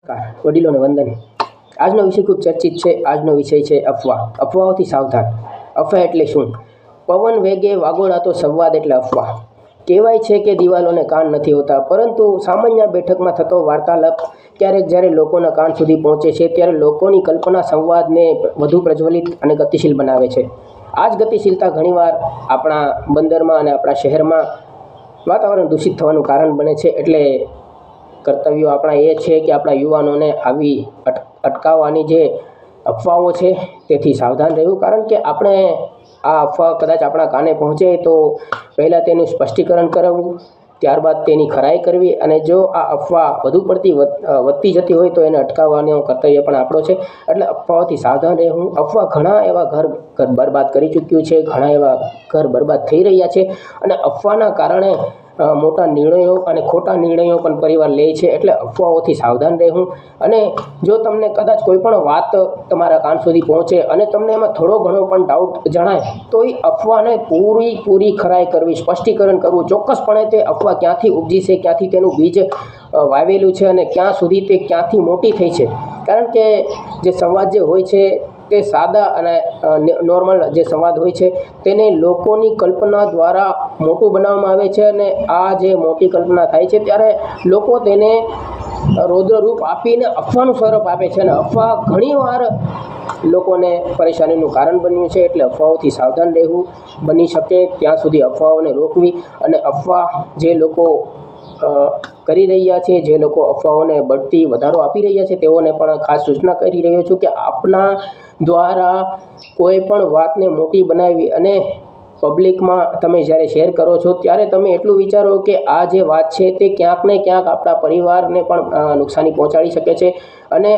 વડીલોને વંદન। આજનો વિષય ખૂબ ચર્ચિત છે। આજનો વિષય છે અફવા। અફવાઓથી સાવધાન। અફવા એટલે શું? પવન વેગે વાગોળાતો સંવાદ એટલે અફવા। કહેવાય છે કે દિવાલોને કાન નથી હોતા, પરંતુ સામાન્ય બેઠકમાં થતો વાર્તાલાપ ક્યારેક જ્યારે લોકોના કાન સુધી પહોંચે છે, ત્યારે લોકોની કલ્પના સંવાદને વધુ પ્રજ્વલિત અને ગતિશીલ બનાવે છે। આ જ ગતિશીલતા ઘણીવાર આપણા બંદરમાં અને આપણા શહેરમાં વાતાવરણ દૂષિત થવાનું કારણ બને છે। એટલે કર્તવ્યો આપણા એ છે કે આપણા યુવાનોને આવી અટકાવવાની જે અફવાઓ છે તેથી સાવધાન રહેવું। કારણ કે આપણે આ અફવા કદાચ આપણા કાને પહોંચે તો પહેલાં તેનું સ્પષ્ટીકરણ કરાવવું, ત્યારબાદ તેની ખરાઈ કરવી, અને જો આ અફવા વધુ પડતી વધતી જતી હોય તો એને અટકાવવાનો કર્તવ્ય પણ આપણો છે। એટલે અફવાઓથી સાવધાન રહેવું। અફવા ઘણા એવા ઘર બરબાદ કરી ચૂક્યું છે, ઘણા એવા ઘર બરબાદ થઈ રહ્યા છે, અને અફવાના કારણે મોટા નિર્ણયો અને ખોટા નિર્ણયો પણ પરિવાર લે છે। એટલે અફવાઓથી સાવધાન રહેવું। અને જો તમને કદાચ કોઈ પણ વાત તમારા કાન સુધી પહોંચે અને તમને એમાં થોડો ઘણો પણ ડાઉટ જણાય તો એ અફવાને પૂરી ખરાઈ કરવી, સ્પષ્ટીકરણ કરવું, ચોક્કસપણે તે અફવા ક્યાંથી ઉપજી છે, ક્યાંથી તેનું બીજ વાવેલું છે અને ક્યાં સુધી તે ક્યાંથી મોટી થઈ છે। કારણ કે જે સંવાદ જે હોય છે તે સાદા અને નોર્મલ જે સંવાદ હોય છે તેને લોકોની કલ્પના દ્વારા મોટું બનાવવામાં આવે છે, અને આ જે મોટી કલ્પના થાય છે ત્યારે લોકો તેને રૌદ્રરૂપ આપીને અફવાનું સ્વરૂપ આપે છે, અને અફવા ઘણીવાર લોકોને પરેશાનીનું કારણ બન્યું છે। એટલે અફવાઓથી સાવધાન રહેવું, બની શકે ત્યાં સુધી અફવાઓને રોકવી, અને અફવા જે લોકો કરી રહ્યા છે, જે લોકો અફવાઓને બઢતી વધારો આપી રહ્યા છે, તેઓને પણ ખાસ સૂચના કરી રહ્યો છું કે આપના દ્વારા કોઈ પણ વાતને મોટી બનાવી અને પબ્લિકમાં તમે જ્યારે શેર કરો છો ત્યારે તમે એટલું વિચારો કે આ જે વાત છે તે ક્યાંક ને ક્યાંક આપણા પરિવારને પણ નુકસાની પહોંચાડી શકે છે, અને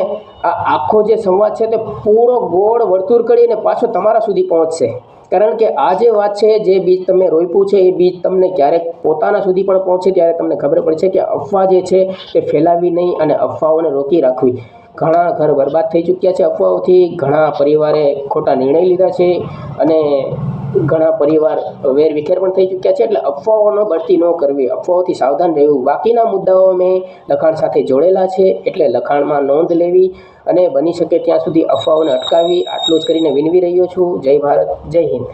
આ આખો જે સંવાદ છે તે પૂરો ગોળ વર્તુળ કરીને પાછો તમારા સુધી પહોંચશે। કારણ કે આ જે વાત છે, જે બીજ તમે રોપ્યું છે એ બીજ તમને ક્યારેક પોતાના સુધી પણ પહોંચે ત્યારે તમને ખબર પડશે કે અફવા જે છે તે ફેલાવી નહીં અને અફવાઓને રોકી રાખવી। ઘણા ઘર બરબાદ થઈ ચૂક્યા છે અફવાઓથી, ઘણા પરિવારે ખોટા નિર્ણય લીધા છે, અને ઘણા પરિવાર વેરવિખેર પણ થઈ ચૂક્યા છે। એટલે અફવાઓનો બઢતી ન કરવી, અફવાઓથી સાવધાન રહેવું। બાકીના મુદ્દાઓ મેં લખાણ સાથે જોડેલા છે, એટલે લખાણમાં નોંધ લેવી અને બની શકે ત્યાં સુધી અફવાઓને અટકાવવી। આટલું જ કરીને વિનવી રહ્યો છું। જય ભારત, જય હિન્દ।